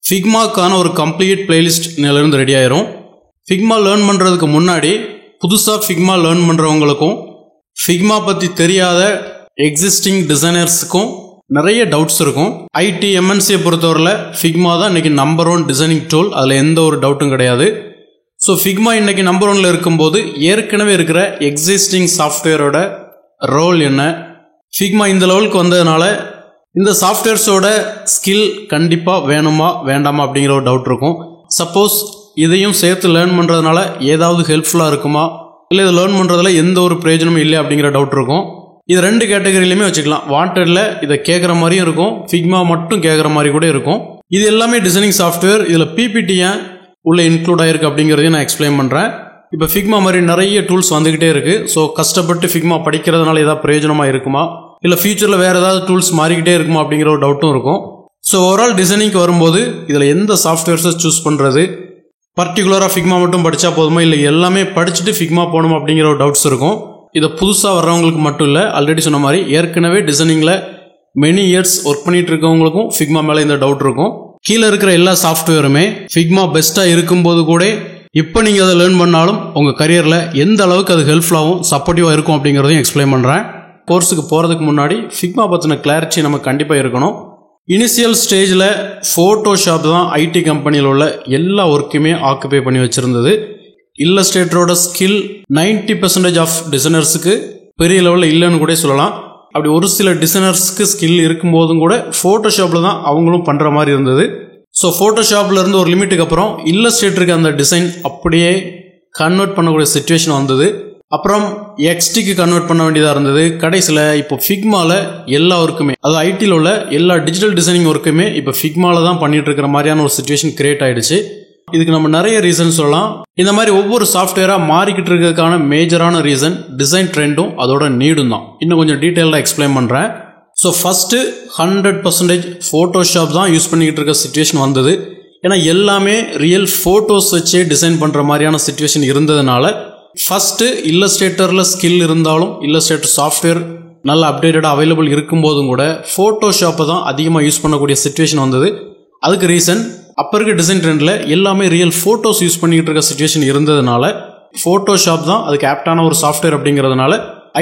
ஃபிக்மாக்கான ஒரு complete playlist இதிலிருந்து ready ஆயிரும். ஃபிக்மா லேர்ன் பண்ணுறதுக்கு முன்னாடி புதுசாக ஃபிக்மா லேர்ன் பண்ணுறவங்களுக்கும் ஃபிக்மா பற்றி தெரியாத எக்ஸிஸ்டிங் டிசைனர்ஸுக்கும் நிறைய டவுட்ஸ் இருக்கும். ஐடி எம்என்சியை பொறுத்தவரையில் ஃபிக்மா தான் இன்றைக்கி நம்பர் 1 டிசைனிங் டூல், அதில் எந்த ஒரு டவுட்டும் கிடையாது. ஸோ ஃபிக்மா இன்றைக்கி நம்பர் 1 இருக்கும்போது ஏற்கனவே இருக்கிற எக்ஸிஸ்டிங் சாஃப்ட்வேரோட ரோல் என்ன, ஃபிக்மா இந்த லெவலுக்கு வந்ததுனால இந்த சாஃப்ட்வேர்ஸோட ஸ்கில் கண்டிப்பாக வேணுமா வேண்டாமா அப்படிங்கிற ஒரு டவுட் இருக்கும். சப்போஸ் இதையும் சேர்த்து லேர்ன் பண்ணுறதுனால ஏதாவது ஹெல்ப்ஃபுல்லாக இருக்குமா, இல்லை இதை லேர்ன் பண்ணுறதுல எந்த ஒரு பிரயோஜனமும் இல்லை அப்படிங்கிற டவுட் இருக்கும். இது 2 கேட்டகரியிலையுமே வச்சுக்கலாம். வாண்டடில் இதை கேட்குற மாதிரியும் இருக்கும், ஃபிக்மா மட்டும் கேட்குற மாதிரி கூட இருக்கும். இது எல்லாமே டிசைனிங் சாஃப்ட்வேர். இதில் பிபிடி ஏன் உள்ளே இன்க்ளூட் ஆகிருக்கு அப்படிங்கிறதையும் நான் எக்ஸ்பிளைன் பண்ணுறேன். இப்போ ஃபிக்மா மாதிரி நிறைய டூல்ஸ் வந்துக்கிட்டே இருக்குது. ஸோ கஷ்டப்பட்டு ஃபிக்மா படிக்கிறதுனால ஏதாவது பிரயோஜனமாக இருக்குமா, இல்லை ஃபியூச்சரில் வேறு ஏதாவது டூல்ஸ் மாறிக்கிட்டே இருக்குமா அப்படிங்கிற ஒரு டவுட்டும் இருக்கும். ஸோ ஓவரால் டிசைனிங்க்கு வரும்போது இதில் எந்த சாஃப்ட்வேர்ஸை சூஸ் பண்ணுறது, பர்டிகுலராக ஃபிக்மா மட்டும் படித்தா போதுமா, இல்லை எல்லாமே படிச்சுட்டு ஃபிக்மா போகணுமா அப்படிங்கிற ஒரு டவுட்ஸ் இருக்கும். இதை புதுசாக வர்றவங்களுக்கு மட்டும் இல்லை, ஆல்ரெடி சொன்ன மாதிரி ஏற்கனவே டிசைனிங்கில் மெனி இயர்ஸ் ஒர்க் பண்ணிட்டு இருக்கவங்களுக்கும் ஃபிக்மா மேலே இந்த டவுட் இருக்கும். கீழே இருக்கிற எல்லா சாஃப்ட்வேருமே ஃபிக்மா பெஸ்ட்டாக இருக்கும்போது கூட இப்போ நீங்கள் அதை லேர்ன் பண்ணாலும் உங்கள் கரியரில் எந்த அளவுக்கு அது ஹெல்ப்ஃபுல்லாகவும் சப்போர்ட்டிவாக இருக்கும் அப்படிங்கிறதையும் எக்ஸ்பிளைன் பண்ணுறேன். கோர்ஸுக்கு போகிறதுக்கு முன்னாடி ஃபிக்மா பற்றின கிளாரிட்டி நமக்கு கண்டிப்பாக இருக்கணும். இனிஷியல் ஸ்டேஜில் ஃபோட்டோஷாப் தான் ஐடி கம்பெனியில் உள்ள எல்லா ஒர்க்குமே ஆக்குபை பண்ணி வச்சுருந்தது. இல்லஸ்ட்ரேட்டரோட ஸ்கில் 90% ஆஃப் டிசைனர்ஸுக்கு பெரிய லெவலில் இல்லைன்னு கூட சொல்லலாம். அப்படி ஒரு சில டிசைனர்ஸ்க்கு ஸ்கில் இருக்கும்போதும் கூட ஃபோட்டோஷாப்பில் தான் அவங்களும் பண்ணுற மாதிரி இருந்தது. ஸோ ஃபோட்டோஷாப்பில் இருந்து ஒரு லிமிட்டுக்கு அப்புறம் இல்லஸ்ட்ரேட்டருக்கு அந்த டிசைன் அப்படியே கன்வெர்ட் பண்ணக்கூடிய சுச்சுவேஷன் வந்தது. அப்புறம் எக்ஸ்டிக்கு கன்வெர்ட் பண்ண வேண்டியதாக இருந்தது. கடைசியில் இப்போ ஃபிக்மாவில் எல்லா ஒர்க்குமே, அதாவது ஐடியில் உள்ள எல்லா டிஜிட்டல் டிசைனிங் ஒர்க்குமே இப்போ ஃபிக்மாவில் தான் பண்ணிட்டு இருக்கிற மாதிரியான ஒரு சுச்சுவேஷன் கிரியேட் ஆகிடுச்சு. இதுக்கு நம்ம நிறைய ரீசன் சொல்லலாம். இந்த மாதிரி ஒவ்வொரு சாஃப்ட்வேராக மாறிக்கிட்டு இருக்கிறதுக்கான மேஜரான ரீசன் டிசைன் ட்ரெண்டும் அதோட நீடும் தான். இன்னும் கொஞ்சம் டீட்டெயிலாக எக்ஸ்பிளைன் பண்ணுறேன். ஸோ ஃபஸ்ட்டு 100% ஃபோட்டோஷாப் தான் யூஸ் பண்ணிக்கிட்டு இருக்க சுச்சுவேஷன் வந்தது. ஏன்னா எல்லாமே ரியல் ஃபோட்டோஸ் வச்சே டிசைன் பண்ணுற மாதிரியான சுச்சுவேஷன் இருந்ததுனால ஃபஸ்ட்டு இல்லஸ்ட்ரேட்டரில் ஸ்கில் இருந்தாலும் இல்லஸ்ட்ரேட்டர் சாஃப்ட்வேர் நல்ல அப்டேட்டடாக அவைலபிள் இருக்கும்போதும் கூட ஃபோட்டோஷாப்பை தான் அதிகமாக யூஸ் பண்ணக்கூடிய சுச்சுவேஷன் வந்தது. அதுக்கு ரீசன் அப்போ இருக்க டிசைன் ட்ரெண்டில் எல்லாமே ரியல் ஃபோட்டோஸ் யூஸ் பண்ணிக்கிட்டு இருக்க சுச்சுவேஷன் இருந்ததுனால ஃபோட்டோஷாப் தான் அதுக்கு ஆப்டான ஒரு சாஃப்ட்வேர் அப்படிங்கிறதுனால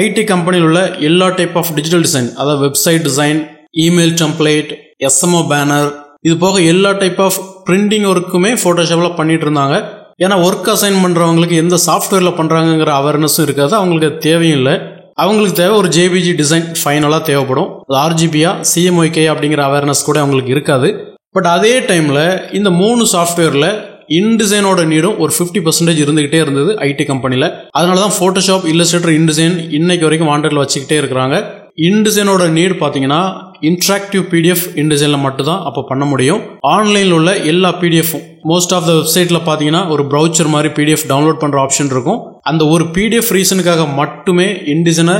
ஐடி கம்பெனியில் உள்ள எல்லா டைப் ஆஃப் டிஜிட்டல் டிசைன், அதாவது website design, email template, SMO banner, இது போக எல்லா டைப் ஆஃப் பிரிண்டிங் ஒர்க்குமே ஃபோட்டோஷாப்பில் பண்ணிட்டு இருந்தாங்க. ஏன்னா ஒர்க் அசைன் பண்ணுறவங்களுக்கு எந்த சாஃப்ட்வேரில் பண்ணுறாங்கங்கிற அவேர்னஸும் இருக்காது, அவங்களுக்கு தேவையும் இல்லை. அவங்களுக்கு தேவை ஒரு ஜேபிஜி டிசைன் ஃபைனலாக தேவைப்படும். அது ஆர்ஜிபியா சிஎம்ஒய்கே அப்படிங்கிற அவேர்னஸ் கூட அவங்களுக்கு இருக்காது. பட் அதே டைமில் இந்த 3 சாஃப்ட்வேரில் இன்டிசைனோட நீடும் ஒரு 50% இருந்துகிட்டே இருந்தது ஐடி கம்பெனியில். அதனால தான் ஃபோட்டோஷாப், இல்லஸ்ட்ரேட்டர், இன்டிசைன் இன்னைக்கு வரைக்கும் வாண்டடில் வச்சுக்கிட்டே இருக்கிறாங்க. இன்டிசைனோட நீட் பார்த்தீங்கன்னா இன்ட்ராக்டிவ் பிடிஎஃப் இன்டிசைனில் மட்டும்தான் அப்போ பண்ண முடியும். ஆன்லைனில் உள்ள எல்லா பிடிஎஃப்பும் மோஸ்ட் ஆஃப் த வெப்சைட்டில் பார்த்தீங்கன்னா ஒரு ப்ரௌச்சர் மாதிரி பிடிஎஃப் டவுன்லோட் பண்ணுற ஆப்ஷன் இருக்கும். அந்த ஒரு பிடிஎஃப் ரீசனுக்காக மட்டுமே இன்டிசைனை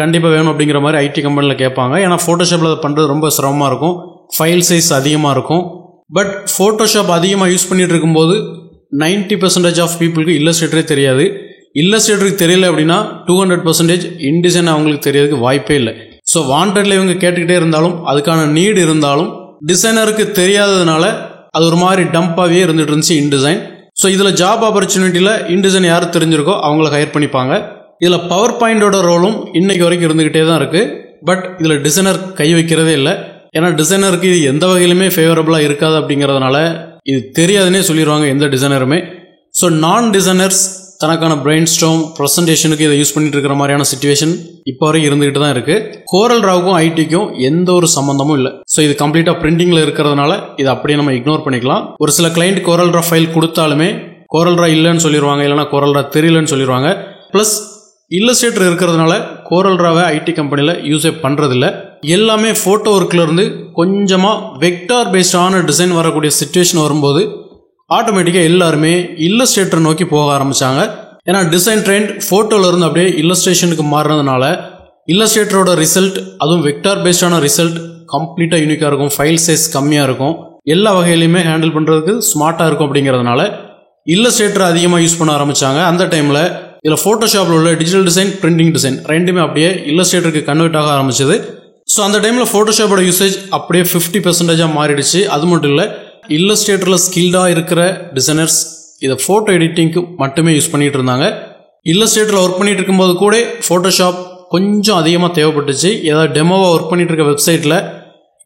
கண்டிப்பாக வேணும் அப்படிங்கிற மாதிரி ஐடி கம்பெனியில் கேட்பாங்க. ஏன்னா ஃபோட்டோஷாப்பில் அதை பண்ணுறது ரொம்ப சிரமமாக இருக்கும், ஃபைல் சைஸ் அதிகமாக இருக்கும். பட் ஃபோட்டோஷாப் அதிகமாக யூஸ் பண்ணிட்டு இருக்கும்போது 90% ஆஃப் பீப்புளுக்கு இல்லஸ்ட்ரேட்டரே தெரியாது. இல்லஸ்ட்ரேட்டருக்கு தெரியல அப்படின்னா 200% இன்டிசைன் அவங்களுக்கு தெரியறதுக்கு வாய்ப்பே இல்லை. ஸோ வாண்டடில் இவங்க கேட்டுக்கிட்டே இருந்தாலும் அதுக்கான நீடு இருந்தாலும் டிசைனருக்கு தெரியாததுனால அது ஒரு மாதிரி டம்பாகவே இருந்துட்டு இருந்துச்சு இன்டிசைன். ஸோ இதில் ஜாப் ஆப்பர்ச்சுனிட்டியில் இன்டிசைன் யார் தெரிஞ்சிருக்கோ அவங்கள ஹையர் பண்ணிப்பாங்க. இதில் பவர் பாயிண்டோட ரோலும் இன்னைக்கு வரைக்கும் இருந்துக்கிட்டே தான் இருக்குது. பட் இதில் டிசைனர் கை வைக்கிறதே இல்லை. ஏன்னா டிசைனருக்கு இது எந்த வகையிலுமே ஃபேவரபுளாக இருக்காது அப்படிங்கிறதுனால இது தெரியாதுன்னே சொல்லிடுவாங்க எந்த டிசைனருமே. ஸோ நான் டிசைனர்ஸ் தனக்கான பிரெயின் ஸ்டார்ம் ப்ரெசன்டேஷனுக்கு இதை யூஸ் பண்ணிட்டு இருக்கிற மாதிரியான சிச்சுவேஷன் இப்போ வரைக்கும் இருந்துகிட்டு தான் இருக்குது. கோரல் ராவுக்கும் ஐடிக்கும் எந்த ஒரு சம்மந்தமும் இல்லை. ஸோ இது கம்ப்ளீட்டாக பிரிண்டிங்கில் இருக்கிறதுனால இதை அப்படியே நம்ம இக்னோர் பண்ணிக்கலாம். ஒரு சில கிளைண்ட் கோரல் ரா ஃபைல் கொடுத்தாலுமே கோரல் ரா இல்லைன்னு சொல்லிடுவாங்க, இல்லைனா கோரல் ரா தெரியலன்னு சொல்லிடுவாங்க. ப்ளஸ் இல்லஸ்ட்ரேட்டர் இருக்கிறதுனால கோரல் ராவை ஐடி கம்பெனியில் யூஸே பண்ணுறதில்ல. எல்லாமே ஃபோட்டோ ஒர்க்லேருந்து கொஞ்சமாக வெக்டார் பேஸ்டான டிசைன் வரக்கூடிய சிச்சுவேஷன் வரும்போது ஆட்டோமேட்டிக்காக எல்லாருமே இல்லஸ்ட்ரேட்டர் நோக்கி போக ஆரம்பித்தாங்க. ஏன்னா டிசைன் ட்ரெண்ட் ஃபோட்டோலேருந்து அப்படியே இல்லஸ்ட்ரேஷனுக்கு மாறினதுனால இல்லஸ்ட்ரேட்டரோட ரிசல்ட், அதுவும் வெக்டார் பேஸ்டான ரிசல்ட் கம்ப்ளீட்டாக யூனிக்காக இருக்கும், ஃபைல் சைஸ் கம்மியாக இருக்கும், எல்லா வகையிலையுமே ஹேண்டில் பண்ணுறதுக்கு ஸ்மார்ட்டாக இருக்கும். அப்படிங்கிறதுனால இல்லஸ்ட்ரேட்டர் அதிகமாக யூஸ் பண்ண ஆரம்பித்தாங்க. அந்த டைமில் இதில் ஃபோட்டோஷாப்பில் உள்ள டிஜிட்டல் டிசைன், பிரிண்டிங் டிசைன் ரெண்டுமே அப்படியே இல்லஸ்ட்ரேட்டருக்கு கன்வெர்ட் ஆக ஆரம்பிச்சது. ஸோ அந்த டைமில் ஃபோட்டோஷாப்போட யூசேஜ் அப்படியே 50% மாறிடுச்சு. அது மட்டும் இல்லை, இல்லஸ்ட்ரேட்டரில் ஸ்கில்டாக இருக்கிற டிசைனர்ஸ் இதை ஃபோட்டோ எடிட்டிங்க்கு மட்டுமே யூஸ் பண்ணிகிட்டு இருந்தாங்க. இல்லஸ்ட்ரேட்டரில் ஒர்க் பண்ணிகிட்டு இருக்கும்போது கூட ஃபோட்டோஷாப் கொஞ்சம் அதிகமாக தேவைப்பட்டுச்சு. ஏதாவது டெமோவாக ஒர்க் பண்ணிகிட்டு இருக்க வெப்சைட்டில்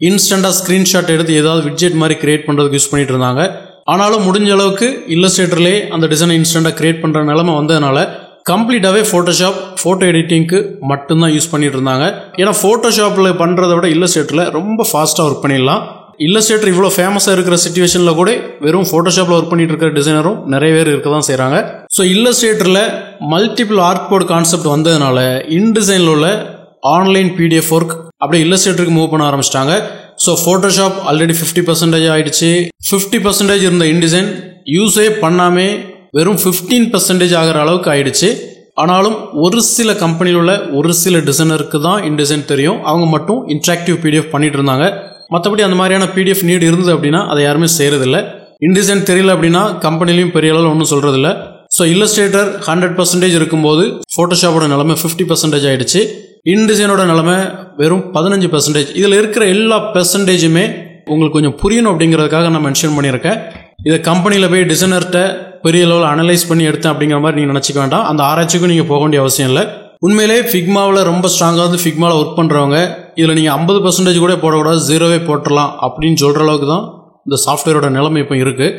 இன்ஸ்டண்ட்டாக ஸ்க்ரீன்ஷாட் எடுத்து ஏதாவது விட்ஜெட் மாதிரி கிரியேட் பண்ணுறதுக்கு யூஸ் பண்ணிகிட்டு இருந்தாங்க. ஆனாலும் முடிஞ்ச அளவுக்கு இல்லஸ்ட்ரேட்டர்லேயே அந்த டிசைனை இன்ஸ்டண்ட்டாக கிரியேட் பண்ணுற நிலைமை வந்ததுனால கம்ப்ளீட்டாகவே ஃபோட்டோஷாப் ஃபோட்டோ எடிட்டிங்க்கு மட்டும்தான் யூஸ் பண்ணிட்டு இருந்தாங்க. ஏன்னா ஃபோட்டோஷாப்பில் பண்ணுறதை விட இல்லஸ்ட்ரேட்டரில் ரொம்ப ஃபாஸ்ட்டாக ஒர்க் பண்ணிடலாம். இல்லஸ்ட்ரேட்டர் இவ்வளோ ஃபேமஸாக இருக்கிற சிச்சுவேஷனில் கூட வெறும் ஃபோட்டோஷாப்பில் ஒர்க் பண்ணிட்டு இருக்கிற டிசைனரும் நிறைய பேர் இருக்க தான் செய்கிறாங்க. ஸோ இல்லஸ்ட்ரேட்டரில் மல்டிபிள் ஆர்ட் போர்ட் கான்செப்ட் வந்ததுனால இன்டிசைனில் உள்ள ஆன்லைன் PDF ஒர்க் அப்படியே இல்லஸ்ட்ரேட்டருக்கு மூவ் பண்ண ஆரம்பிச்சிட்டாங்க. ஸோ ஃபோட்டோஷாப் ஆல்ரெடி 50% ஆகிடுச்சு. 50% இருந்த இன்டிசைன் யூஸே பண்ணாமே வெறும் 15% ஆகிற அளவுக்கு ஆயிடுச்சு. ஆனாலும் ஒரு சில கம்பெனியில் உள்ள ஒரு சில டிசைனருக்கு தான் இன்டிசைன் தெரியும். அவங்க மட்டும் இன்ட்ராக்டிவ் PDF பண்ணிட்டு இருந்தாங்க. மற்றபடி அந்த மாதிரியான PDF நீட் இருந்தது அப்படின்னா அதை யாருமே செய்கிறதில்ல. இன்டிசைன் தெரியல அப்படின்னா கம்பெனிலையும் பெரிய அளவில் ஒன்றும் சொல்கிறதில்ல. ஸோ இல்லஸ்ட்ரேட்டர் 100% இருக்கும்போது ஃபோட்டோஷாப்போட நிலைமை 50% ஆகிடுச்சு. இன்டிசைனோட நிலைமை வெறும் 15%. இதில் இருக்கிற எல்லா பெர்சன்டேஜுமே உங்களுக்கு கொஞ்சம் புரியணும் அப்படிங்கிறதுக்காக நான் மென்ஷன் பண்ணியிருக்கேன். இதை கம்பெனியில் போய் டிசைனர்கிட்ட பெரிய லெவலில் அனலைஸ் பண்ணி எடுத்தேன் அப்படிங்கிற மாதிரி நீங்கள் நினச்சிக்க வேண்டாம். அந்த ஆராய்ச்சிக்கும் நீங்கள் போக வேண்டிய அவசியம் இல்லை. உண்மையிலே ஃபிக்மாவில் ரொம்ப ஸ்ட்ராங்காக வந்து ஃபிக்மாவில் ஒர்க் பண்ணுறவங்க இதில் நீங்கள் 50% கூட போடக்கூடாது, 0வே போட்டுடலாம் அப்படின்னு சொல்கிற அளவுக்கு தான் இந்த சாஃப்ட்வேரோட நிலைமை இப்போ இருக்குது.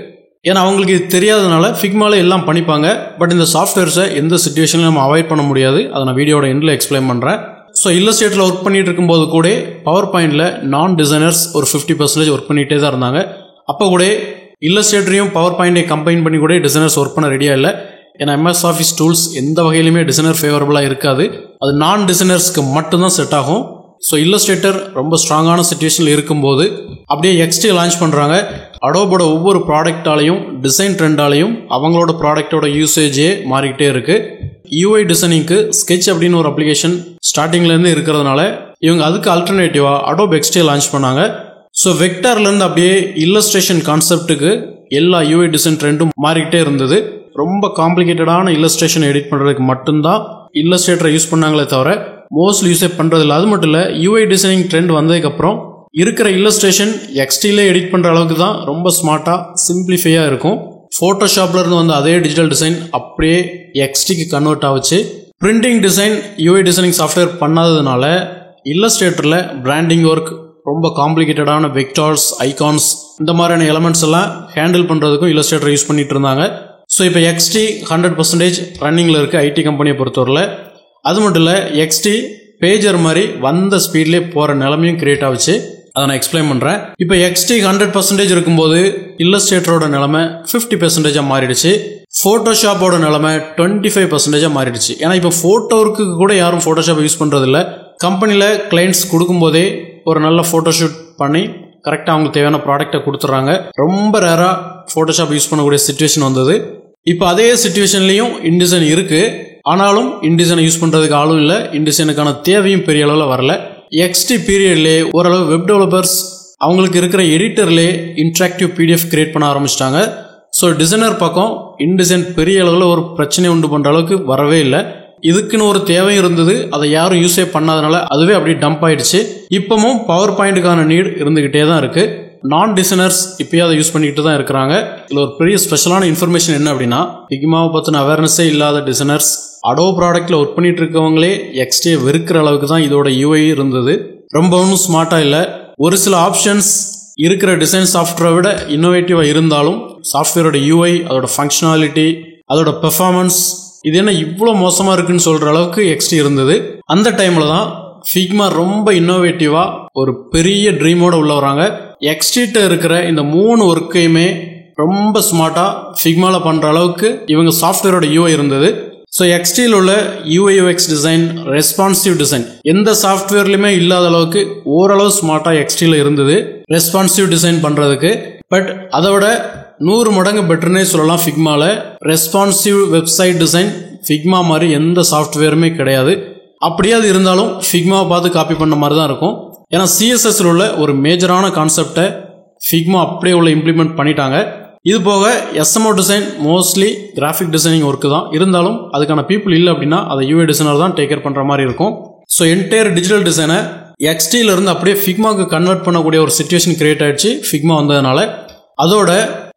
ஏன்னா அவங்களுக்கு இது தெரியாததுனால ஃபிக்மாவில் எல்லாம் பண்ணிப்பாங்க. பட் இந்த சாஃப்ட்வேர்ஸை எந்த சிச்சுவேஷன்லையும் நம்ம அவாய்ட் பண்ண முடியாது. அதை நான் வீடியோட எண்டில் எக்ஸ்பிளைன் பண்ணுறேன். ஸோ இல்லஸ்ட்ரேட்டரில் ஒர்க் பண்ணிட்டு இருக்கும்போது கூட பவர் பாயிண்டில் நான் டிசைனர்ஸ் ஒரு 50% ஒர்க் பண்ணிகிட்டே தான் இருந்தாங்க. அப்போ கூட இல்லஸ்ட்ரேட்டரையும் பவர் பாயிண்டையும் கம்பைன் பண்ணி கூட டிசைனர்ஸ் ஒர்க் பண்ண ரெடியாக இல்லை. ஏன்னா MS ஆஃபீஸ் டூல்ஸ் எந்த வகையிலுமே டிசைனர் ஃபேவரபுளாக இருக்காது. அது நான் டிசைனர்ஸ்க்கு மட்டும்தான் செட் ஆகும். ஸோ இல்லஸ்ட்ரேட்டர் ரொம்ப ஸ்ட்ராங்கான சிச்சுவேஷனில் இருக்கும்போது அப்படியே XD லான்ச் பண்ணுறாங்க. அடோபோட ஒவ்வொரு ப்ராடக்டாலையும் டிசைன் ட்ரெண்டாலையும் அவங்களோட ப்ராடக்டோட யூசேஜே மாறிக்கிட்டே இருக்குது. UI டிசைனிங்க்கு ஸ்கெட்ச் அப்படின்னு ஒரு அப்ளிகேஷன் ஸ்டார்டிங்லேருந்து இருக்கிறதுனால இவங்க அதுக்கு அல்டர்னேட்டிவாக அடோப் XD லான்ச் பண்ணாங்க. ஸோ வெக்டார்லேருந்து அப்படியே இல்லஸ்ட்ரேஷன் கான்செப்ட்டுக்கு எல்லா UI டிசைன் ட்ரெண்டும் மாறிக்கிட்டே இருந்தது. ரொம்ப காம்ப்ளிகேட்டடான இல்லஸ்ட்ரேஷன் எடிட் பண்ணுறதுக்கு மட்டும்தான் இல்லஸ்ட்ரேட்டரை யூஸ் பண்ணாங்களே தவிர மோஸ்ட்லி யூஸே பண்ணுறதில்ல. அது மட்டும் இல்லை, UI டிசைனிங் ட்ரெண்ட் வந்ததுக்கப்புறம் இருக்கிற இல்லஸ்ட்ரேஷன் XDலே எடிட் பண்ணுற அளவுக்கு தான் ரொம்ப ஸ்மார்ட்டாக சிம்பிளிஃபையாக இருக்கும். ஃபோட்டோஷாப்லேருந்து வந்து அதே டிஜிட்டல் டிசைன் அப்படியே XDக்கு கன்வெர்ட் ஆகுச்சு. Printing design UI designing software பண்ணாததுனால இல்லஸ்ட்ரேட்டரில் பிராண்டிங் ஒர்க், ரொம்ப காம்ப்ளிகேட்டடான வெக்டார்ஸ், ஐகான்ஸ், இந்த மாதிரியான எலமெண்ட்ஸ் எல்லாம் ஹேண்டில் பண்ணுறதுக்கும் இல்லஸ்ட்ரேட்டர் யூஸ் பண்ணிட்டு இருந்தாங்க. ஸோ இப்போ XD 100% ரன்னிங்கில் இருக்குது IT கம்பெனியை பொறுத்தவரையில். அது மட்டும் இல்லை, XD பேஜர் மாதிரி வந்த ஸ்பீட்லேயே போகிற நிலைமையும் கிரியேட் ஆகுச்சு. அதை நான் எக்ஸ்பிளைன் பண்ணுறேன். இப்போ XD 100% இருக்கும்போது இல்லஸ்ட்ரேட்டரோட நிலைமை 50% மாறிடுச்சு. ஃபோட்டோஷாப்போட நிலைமை 25% மாறிடுச்சு. ஏன்னா இப்போ ஃபோட்டோ ஒர்க்கு கூட யாரும் ஃபோட்டோஷாப் யூஸ் பண்ணுறதில்ல. கம்பெனியில் கிளைண்ட்ஸ் கொடுக்கும்போதே ஒரு நல்ல ஃபோட்டோஷூட் பண்ணி கரெக்டாக அவங்களுக்கு தேவையான ப்ராடக்டை கொடுத்துட்றாங்க. ரொம்ப ரேராக ஃபோட்டோஷாப் யூஸ் பண்ணக்கூடிய சிச்சுவேஷன் வந்தது. இப்போ அதே சிச்சுவேஷன்லேயும் இன்டிசைன் இருக்குது. ஆனாலும் இன்டிசைனை யூஸ் பண்ணுறதுக்கு ஆளும் இல்லை. இன்டிசைனுக்கான தேவையும் பெரிய அளவில் வரல. XD பீரியட்லேயே ஓரளவு வெப் டெவலப்பர்ஸ் அவங்களுக்கு இருக்கிற எடிட்டர்லேயே இன்ட்ராக்டிவ் PDF கிரியேட் பண்ண ஆரம்பிச்சிட்டாங்க. ஸோ டிசைனர் பக்கம் இன்டிசைன் பெரிய அளவில் ஒரு பிரச்சனை உண்டு பண்ணுற அளவுக்கு வரவே இல்லை. இதுக்குன்னு ஒரு தேவை இருந்தது, அதை யாரும் யூஸே பண்ணாதனால அதுவே அப்படியே டம்ப் ஆயிடுச்சு. இப்பவும் பவர் பாயிண்ட்டுக்கான நீட் இருந்துகிட்டே தான் இருக்குது. நான் டிசைனர்ஸ் இப்போயும் அதை யூஸ் பண்ணிக்கிட்டு தான் இருக்கிறாங்க. இதில் ஒரு பெரிய ஸ்பெஷலான இன்ஃபர்மேஷன் என்ன அப்படின்னா, ஃபிக்மாவை பற்றின அவேர்னஸே இல்லாத டிசைனர்ஸ் அடோ ப்ராடக்ட்டில் ஒர்க் பண்ணிட்டு இருக்கவங்களே XD வெறுக்கிற அளவுக்கு தான் இதோட UI இருந்தது. ரொம்ப ஒன்றும் ஸ்மார்ட்டாக இல்லை. ஒரு சில ஆப்ஷன்ஸ் இருக்கிற டிசைன் சாஃப்ட்வேரை விட இன்னோவேட்டிவாக இருந்தாலும் சாஃப்ட்வேரோட UI, அதோட ஃபங்க்ஷனாலிட்டி, அதோட பெர்ஃபார்மன்ஸ் இது என்ன இவ்வளோ மோசமாக இருக்குன்னு சொல்கிற அளவுக்கு XD இருந்தது. அந்த டைமில் தான் ஃபிக்மா ரொம்ப இன்னோவேட்டிவாக ஒரு பெரிய ட்ரீமோடு உள்ள வராங்க. XD இருக்கிற இந்த 3 ஒர்க்கையுமே ரொம்ப ஸ்மார்ட்டாக ஃபிக்மாவில் பண்ணுற அளவுக்கு இவங்க சாஃப்ட்வேரோட UI இருந்தது. ஸோ XDயில் உள்ள UI/UX டிசைன், ரெஸ்பான்சிவ் டிசைன் எந்த சாஃப்ட்வேர்லையுமே இல்லாத அளவுக்கு ஓரளவு ஸ்மார்ட்டாக XDயில் இருந்தது ரெஸ்பான்சிவ் டிசைன் பண்ணுறதுக்கு. பட் அதை விட 100 மடங்கு பெட்டர்னே சொல்லலாம். ஃபிக்மாவில் ரெஸ்பான்சிவ் வெப்சைட் டிசைன் ஃபிக்மா மாதிரி எந்த சாஃப்ட்வேருமே கிடையாது. அப்படியே அது இருந்தாலும் ஃபிக்மாவை பார்த்து காப்பி பண்ண மாதிரி தான் இருக்கும். ஏன்னா CSSல உள்ள ஒரு மேஜரான கான்செப்டை ஃபிக்மா அப்படியே உள்ள இம்ப்ளிமெண்ட் பண்ணிட்டாங்க. இது போக SMO design mostly graphic designing work தான். இருந்தாலும் அதுக்கான பீப்புள் இல்லை அப்படின்னா அதை UI டிசைனர் தான் டேக் கேர் பண்ணுற மாதிரி இருக்கும். ஸோ என்டையர் டிஜிட்டல் டிசைனை XDயிலிருந்து அப்படியே ஃபிக்மாவுக்கு கன்வெர்ட் பண்ணக்கூடிய ஒரு சிச்சுவேஷன் கிரியேட் ஆகிடுச்சு ஃபிக்மா வந்ததுனால. அதோட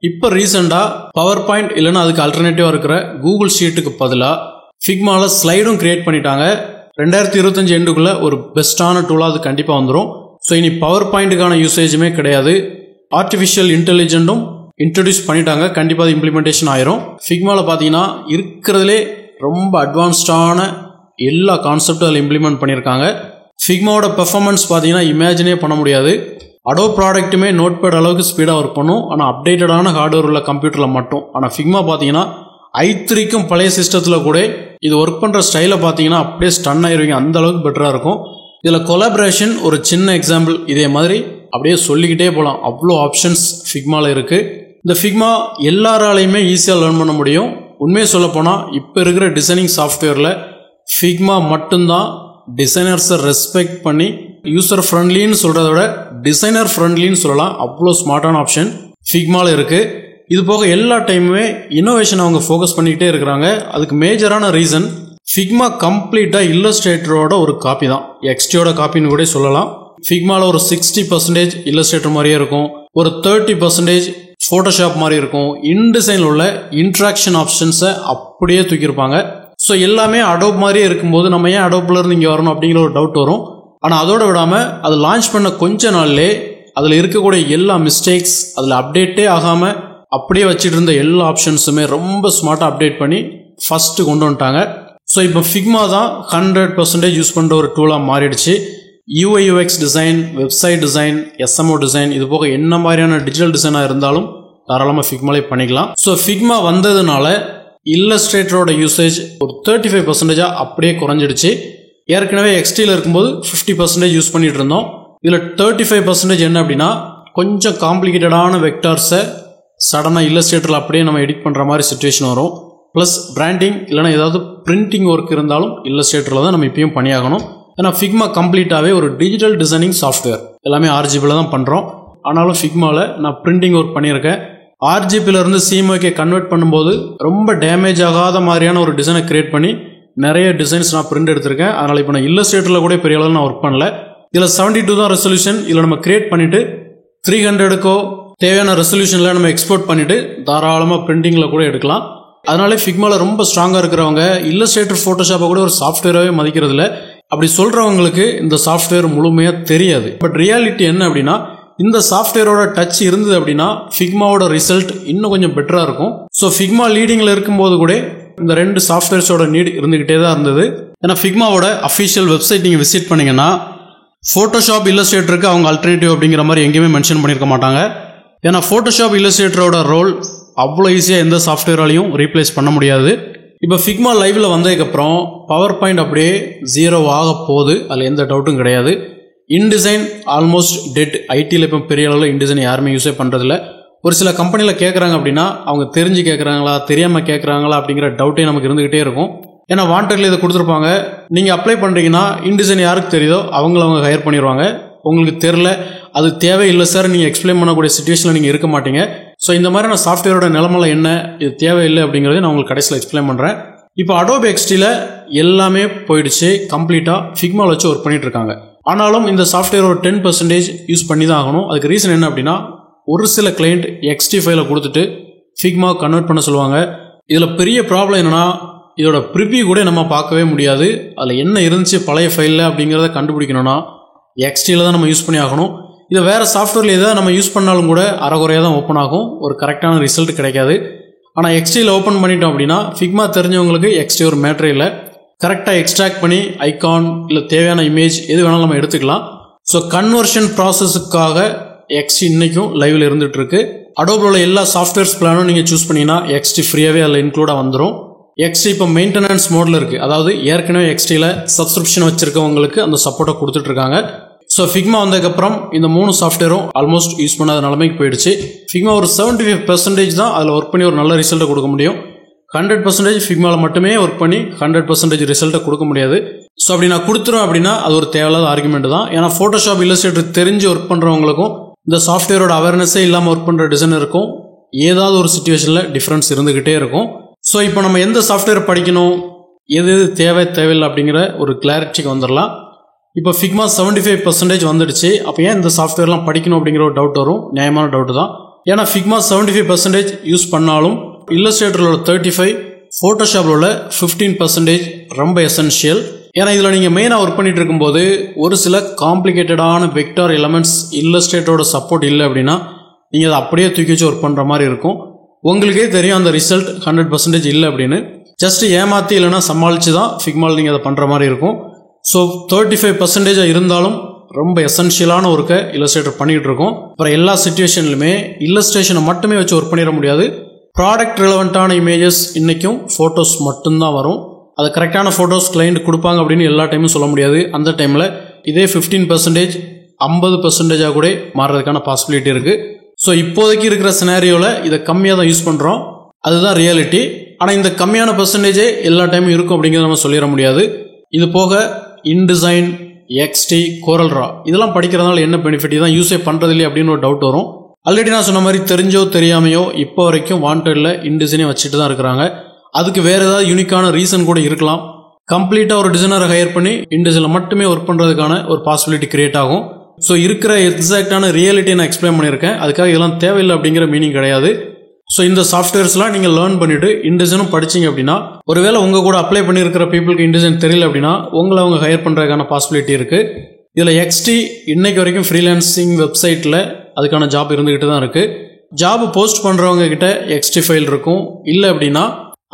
இப்போ ரீசெண்டாக பவர் பாயிண்ட் இல்லைன்னா அதுக்கு அல்டர்னேட்டிவாக இருக்கிற கூகுள் ஷீட்டுக்கு பதிலாக ஃபிக்மாவில் ஸ்லைடும் கிரியேட் பண்ணிட்டாங்க. 2025 எண்டுக்குள்ளே ஒரு பெஸ்ட்டான டூலாக அது கண்டிப்பாக வந்துடும். ஸோ இனி பவர் பாயிண்ட்டுக்கான யூசேஜுமே கிடையாது. ஆர்டிஃபிஷியல் இன்டெலிஜென்ட்டும் இன்ட்ரடியூஸ் பண்ணிட்டாங்க. கண்டிப்பாக அது இம்ப்ளிமெண்டேஷன் ஆயிரும். ஃபிக்மாவில் பார்த்தீங்கன்னா இருக்கிறதுலே ரொம்ப அட்வான்ஸ்டான எல்லா கான்செப்டும் அதில் இம்ப்ளிமெண்ட் பண்ணியிருக்காங்க. ஃபிக்மாவோட பெர்ஃபார்மன்ஸ் பார்த்தீங்கன்னா இமேஜினே பண்ண முடியாது. அடோப் ப்ராடக்ட்டுமே நோட்பேட் அளவுக்கு ஸ்பீடாக ஒர்க் பண்ணும். ஆனால் அப்டேட்டடான ஹார்ட்வேர் உள்ள கம்ப்யூட்டரில் மட்டும். ஆனால் ஃபிக்மா பார்த்தீங்கன்னா i3க்கும் பழைய சிஸ்டத்தில் கூட இது ஒர்க் பண்ணுற ஸ்டைலை பார்த்தீங்கன்னா அப்படியே ஸ்டன் ஆயிருவீங்க. அந்த அளவுக்கு பெட்டராக இருக்கும். இதில் கொலாபரேஷன் ஒரு சின்ன எக்ஸாம்பிள். இதே மாதிரி அப்படியே சொல்லிக்கிட்டே போகலாம். அவ்வளோ ஆப்ஷன்ஸ் ஃபிக்மாவில் இருக்குது. இந்த ஃபிக்மா எல்லாராலையுமே ஈஸியாக லேர்ன் பண்ண முடியும். உண்மையை சொல்ல போனால் இப்போ இருக்கிற டிசைனிங் சாஃப்ட்வேரில் ஃபிக்மா மட்டும்தான் டிசைனர்ஸை ரெஸ்பெக்ட் பண்ணி யூசர் ஃப்ரெண்ட்லின்னு சொல்கிறத விட டிசைனர் ஃப்ரெண்ட்லின்னு சொல்லலாம். அவ்வளோ ஸ்மார்ட்டான ஆப்ஷன் ஃபிக்மாவில் இருக்குது. இது போக எல்லா டைமுமே இன்னோவேஷன் அவங்க ஃபோக்கஸ் பண்ணிக்கிட்டே இருக்கிறாங்க. அதுக்கு மேஜரான ரீசன் ஃபிக்மா கம்ப்ளீட்டாக இல்லஸ்ட்ரேட்டரோட ஒரு காப்பி தான். எக்ஸ்டியோட காப்பின்னு கூட சொல்லலாம். ஃபிக்மாவில் ஒரு 60% இல்லஸ்ட்ரேட்டர் மாதிரியே இருக்கும். ஒரு 30% ஃபோட்டோஷாப் மாதிரி இருக்கும். இன்டிசைனில் உள்ள இன்ட்ராக்ஷன் ஆப்ஷன்ஸை அப்படியே தூக்கியிருப்பாங்க. ஸோ எல்லாமே அடோப் மாதிரியே இருக்கும்போது நம்ம ஏன் அடோப்லேருந்து இங்கே வரணும் அப்படிங்கிற ஒரு டவுட் வரும். ஆனால் அதோட விடாமல் அது லான்ச் பண்ண கொஞ்ச நாள்லே அதில் இருக்கக்கூடிய எல்லா மிஸ்டேக்ஸ் அதில் அப்டேட்டே ஆகாமல் அப்படியே வச்சுட்டு இருந்த எல்லா ஆப்ஷன்ஸுமே ரொம்ப ஸ்மார்ட்டாக அப்டேட் பண்ணி ஃபஸ்ட்டு கொண்டு வந்துட்டாங்க. ஸோ இப்போ ஃபிக்மா தான் 100% யூஸ் பண்ணுற ஒரு டூலாக மாறிடுச்சு. UI UX design, website design, SMO design, இது போக என்ன மாதிரியான டிஜிட்டல் டிசைனாக இருந்தாலும் தாராளமாக ஃபிக்மாலே பண்ணிக்கலாம். ஸோ ஃபிக்மா வந்ததுனால இல்லஸ்ட்ரேட்டரோட யூசேஜ் ஒரு 35% அப்படியே குறைஞ்சிடுச்சு. ஏற்கனவே எக்ஸ்டியில் இருக்கும்போது 50% யூஸ் பண்ணிட்டு இருந்தோம். இதில் 35% என்ன அப்படின்னா கொஞ்சம் காம்ப்ளிகேட்டடான வெக்டார்ஸை சடனாக இல்லஸ்ட்ரேட்டரில் அப்படியே நம்ம எடிட் பண்ணுற மாதிரி சிச்சுவேஷன் வரும். ப்ளஸ் பிராண்டிங் இல்லைனா ஏதாவது பிரிண்டிங் ஒர்க் இருந்தாலும் இல்லஸ்ட்ரேட்டரில் தான் நம்ம இப்பயும் பண்ணியாகணும். ஏன்னா ஃபிக்மா கம்ப்ளீட்டாகவே ஒரு டிஜிட்டல் டிசைனிங் சாஃப்ட்வேர். எல்லாமே RGBயில் தான் பண்ணுறோம். ஆனாலும் ஃபிக்மாவில் நான் பிரிண்டிங் ஒர்க் பண்ணியிருக்கேன். RGBயிலேருந்து CMYK கன்வெர்ட் பண்ணும்போது ரொம்ப டேமேஜ் ஆகாத மாதிரியான ஒரு டிசைனை கிரியேட் பண்ணி நிறைய டிசைன்ஸ் நான் பிரிண்ட் எடுத்திருக்கேன். அதனால் இப்போ நான் இல்லஸ்ட்ரேட்டரில் கூட பெரிய அளவில் நான் ஒர்க் பண்ணல. இதில் 72 தான் ரெசல்யூஷன். இதில் நம்ம கிரியேட் பண்ணிவிட்டு 300க்கோ தேவையான ரெசல்யூஷனில் நம்ம எக்ஸ்போர்ட் பண்ணிவிட்டு தாராளமாக பிரிண்டிங்கில் கூட எடுக்கலாம். அதனாலே ஃபிக்மாவில் ரொம்ப ஸ்ட்ராங்காக இருக்கிறவங்க இல்லஸ்ட்ரேட்டர் ஃபோட்டோஷாப்பை கூட ஒரு சாஃப்ட்வேராகவே மதிக்கிறது இல்லை. அப்படி சொல்கிறவங்களுக்கு இந்த சாஃப்ட்வேர் முழுமையாக தெரியாது. பட் ரியாலிட்டி என்ன அப்படின்னா இந்த சாஃப்ட்வேரோட டச் இருந்தது அப்படின்னா ஃபிக்மாவோட ரிசல்ட் இன்னும் கொஞ்சம் பெட்டராக இருக்கும். ஸோ ஃபிக்மா லீடிங்கில் இருக்கும்போது கூட இந்த 2 சாஃப்ட்வேர்ஸோட நீட் இருந்துக்கிட்டே தான் இருந்தது. ஏன்னா ஃபிக்மாவோட அஃபிஷியல் வெப்சைட் நீங்கள் விசிட் பண்ணிங்கன்னா ஃபோட்டோஷாப் இல்லஸ்ட்ரேட்டருக்கு அவங்க அல்டர்னேட்டிவ் அப்படிங்கிற மாதிரி எங்கேயுமே மென்ஷன் பண்ணியிருக்க மாட்டாங்க. ஏன்னா ஃபோட்டோஷாப் இல்லஸ்ட்ரேட்டரோட ரோல் அவ்வளோ ஈஸியாக எந்த சாஃப்ட்வேராலையும் ரீப்ளேஸ் பண்ண முடியாது. இப்போ ஃபிக்மா லைவில் வந்ததுக்கப்புறம் பவர் பாயிண்ட் அப்படியே 0 ஆக போகுது. அதில் எந்த டவுட்டும் கிடையாது. InDesign almost dead. ஐடியில் இப்போ பெரிய அளவில் இன்டிசைன் யாருமே யூஸே பண்ணுறதில்ல. ஒரு சில கம்பெனியில் கேட்குறாங்க அப்படின்னா அவங்க தெரிஞ்சு கேட்குறாங்களா தெரியாமல் கேட்குறாங்களா அப்படிங்கிற டவுட்டே நமக்கு இருந்துக்கிட்டே இருக்கும். ஏன்னா வாண்டட்ல இதை கொடுத்துருப்பாங்க. நீங்கள் அப்ளை பண்ணுறீங்கன்னா இன்டிசைன் யாருக்கு தெரியுதோ அவங்க ஹையர் பண்ணிடுவாங்க. உங்களுக்கு தெரில அது தேவையில்லை சார் நீங்கள் எக்ஸ்பிளைன் பண்ணக்கூடிய சிச்சுவேஷனில் நீங்கள் இருக்க மாட்டீங்க. ஸோ இந்த மாதிரியான சாஃப்ட்வேரோட நிலமையில் என்ன இது தேவையில்லை அப்படிங்கிறத நான் உங்களுக்கு கடைசியில் எக்ஸ்பிளைன் பண்ணுறேன். இப்போ அடோப் XDயில் எல்லாமே போயிடுச்சு. கம்ப்ளீட்டாக ஃபிக்மாவில் வச்சு ஒர்க் பண்ணிட்டு இருக்காங்க. ஆனாலும் இந்த சாஃப்ட்வேர் ஒரு 10% யூஸ் பண்ணி தான் ஆகணும். அதுக்கு ரீசன் என்ன அப்படின்னா ஒரு சில கிளைண்ட் XD ஃபைலை கொடுத்துட்டு ஃபிக்மா கன்வெர்ட் பண்ண சொல்லுவாங்க. இதில் பெரிய ப்ராப்ளம் என்னென்னா இதோட ப்ரிவ்யூ கூட நம்ம பார்க்கவே முடியாது. அதில் என்ன இருந்துச்சு பழைய ஃபைலில் அப்படிங்கிறத கண்டுபிடிக்கணும்னா XDயில் தான் நம்ம யூஸ் பண்ணி ஆகணும். இதை வேறு சாஃப்ட்வேரில் எதாவது நம்ம யூஸ் பண்ணாலும் கூட அரைகுறையாக தான் ஓப்பன் ஆகும். ஒரு கரெக்டான ரிசல்ட் கிடைக்காது. ஆனால் XDயில் ஓப்பன் பண்ணிட்டோம் அப்படின்னா ஃபிக்மா தெரிஞ்சவங்களுக்கு XD ஒரு மேட்ரே இல்லை. கரெக்டாக எக்ஸ்ட்ராக்ட் பண்ணி ஐகான் இல்லை தேவையான இமேஜ் எது வேணாலும் நம்ம எடுத்துக்கலாம். ஸோ கன்வர்ஷன் ப்ராசஸுக்காக XD இன்றைக்கும் லைவில் இருந்துகிட்டு இருக்கு. அடோபில் உள்ள எல்லா சாஃப்ட்வேர்ஸ் பிளானும் நீங்கள் சூஸ் பண்ணிங்கன்னா XD ஃப்ரீயாகவே அதில் இன்க்ளூடாக வந்துடும். XD இப்போ மெயின்டெனன்ஸ் மோடில் இருக்குது. அதாவது ஏற்கனவே XDயில் சப்ஸ்கிரிப்ஷன் வச்சுருக்கவங்களுக்கு அந்த சப்போர்ட்டை கொடுத்துட்ருக்காங்க. ஸோ ஃபிக்மா வந்ததுக்கப்புறம் இந்த 3 சாஃப்ட்வேரும் ஆல்மோஸ்ட் யூஸ் பண்ணாத நிலைமைக்கு போயிடுச்சு. ஃபிக்மா ஒரு 75% தான் அதில் ஒர்க் பண்ணி ஒரு நல்ல ரிசல்ட்டை கொடுக்க முடியும். 100% ஃபிக்மாவில் மட்டுமே ஒர்க் பண்ணி 100% ரிசல்ட்டை கொடுக்க முடியாது. ஸோ அப்படி நான் கொடுத்துரும் அப்படின்னா அது ஒரு தேவையில்லாத ஆர்குமெண்ட் தான். ஏன்னா ஃபோட்டோஷாப் இல்லஸ்ட்ரேட்டர் தெரிஞ்சு ஒர்க் பண்ணுறவங்களுக்கும் இந்த சாஃப்ட்வேரோட அவேர்னஸே இல்லாமல் ஒர்க் பண்ணுற டிசைனருக்கும் ஏதாவது ஒரு சிச்சுவேஷனில் டிஃப்ரென்ஸ் இருந்துக்கிட்டே இருக்கும். ஸோ இப்போ நம்ம எந்த சாஃப்ட்வேர் படிக்கணும் எது தேவையில்லை அப்படிங்கிற ஒரு கிளாரிட்டிக்கு வந்துடலாம். இப்போ ஃபிக்மா 75% வந்துடுச்சு. அப்போ ஏன் இந்த சாஃப்ட்வேர்லாம் படிக்கணும் அப்படிங்கிற ஒரு டவுட் வரும். நியாயமான டவுட்டு தான். ஏன்னா ஃபிக்மா 75% யூஸ் பண்ணாலும் இல்லஸ்ட்ரேட்டரோட 35, ஃபோட்டோஷாப்பில் உள்ள 15% ரொம்ப எசென்ஷியல். ஏன்னா இதில் நீங்கள் மெயினாக ஒர்க் பண்ணிட்டு இருக்கும்போது ஒரு சில காம்ப்ளிகேட்டடான வெக்டார் எலமெண்ட்ஸ் இல்லஸ்ட்ரேட்டரோட சப்போர்ட் இல்லை அப்படின்னா நீங்கள் அதை அப்படியே தூக்கி வச்சு ஒர்க் பண்ணுற மாதிரி இருக்கும். உங்களுக்கே தெரியும் அந்த ரிசல்ட் 100% இல்லை அப்படின்னு. ஜஸ்ட் ஏமாற்றி இல்லைன்னா சமாளித்து தான் ஃபிக்மாவில் நீங்கள் அதை பண்ணுற மாதிரி இருக்கும். ஸோ 35% இருந்தாலும் ரொம்ப எசென்ஷியலான ஒர்க்கை இல்லஸ்ட்ரேட்டர் பண்ணிகிட்டு இருக்கோம். அப்புறம் எல்லா சிச்சுவேஷன்லையுமே இல்லஸ்ட்ரேஷனை மட்டுமே வச்சு ஒர்க் பண்ணிட முடியாது. ப்ராடக்ட் ரிலவெண்ட்டான இமேஜஸ் இன்றைக்கும் ஃபோட்டோஸ் மட்டும்தான் வரும். அது கரெக்டான ஃபோட்டோஸ் கிளைண்ட் கொடுப்பாங்க அப்படின்னு எல்லா டைமும் சொல்ல முடியாது. அந்த டைமில் இதே 15% 50% கூட மாறுறதுக்கான பாசிபிலிட்டி இருக்குது. ஸோ இப்போதைக்கு இருக்கிற சினாரியோவில் இதை கம்மியாக தான் யூஸ் பண்ணுறோம், அதுதான் ரியாலிட்டி. ஆனால் இந்த கம்மியான பெர்சன்டேஜே எல்லா டைமும் இருக்கும் அப்படிங்கிறத நம்ம சொல்லிட முடியாது. இது போக இன்டிசைன், எக்ஸ்டி, கோரல் ரா இதெல்லாம் படிக்கிறதுனால என்ன பெனிஃபிட், இதான் யூஸே பண்ணுறது இல்லையே அப்படின்னு ஒரு டவுட் வரும். ஆல்ரெடி நான் சொன்ன மாதிரி தெரிஞ்சோ தெரியாமையோ இப்போ வரைக்கும் வாண்டடில் இன்டிசைனே வச்சுட்டு தான் இருக்கிறாங்க. அதுக்கு வேறு ஏதாவது யூனிக்கான ரீசன் கூட இருக்கலாம். கம்ப்ளீட்டாக ஒரு டிசைனரை ஹையர் பண்ணி இன்டிசைனில் மட்டுமே ஒர்க் பண்ணுறதுக்கான ஒரு பாசிபிலிட்டி கிரியேட் ஆகும். ஸோ இருக்கிற எக்ஸாக்டான ரியாலிட்டியை நான் எக்ஸ்பிளைன் பண்ணியிருக்கேன். அதுக்காக இதெல்லாம் தேவையில்லை அப்படிங்கிற மீனிங் கிடையாது. ஸோ இந்த சாஃப்ட்வேர்ஸ்லாம் நீங்கள் லேர்ன் பண்ணிவிட்டு இன்டிசைனும் படிச்சிங்க அப்படின்னா ஒருவேளை உங்கள் கூட அப்ளை பண்ணியிருக்கிற பீப்புளுக்கு இன்டிசைன் தெரியல அப்படின்னா உங்களை அவங்க ஹையர் பண்ணுறதுக்கான பாசிபிலிட்டி இருக்குது. இதில் எக்ஸ்டி இன்னைக்கு வரைக்கும் ஃப்ரீலான்சிங் வெப்சைட்டில் அதுக்கான ஜாப் இருந்துக்கிட்டு தான் இருக்குது. ஜாப் போஸ்ட் பண்ணுறவங்க கிட்ட எக்ஸ்டி ஃபைல் இருக்கும். இல்லை அப்படின்னா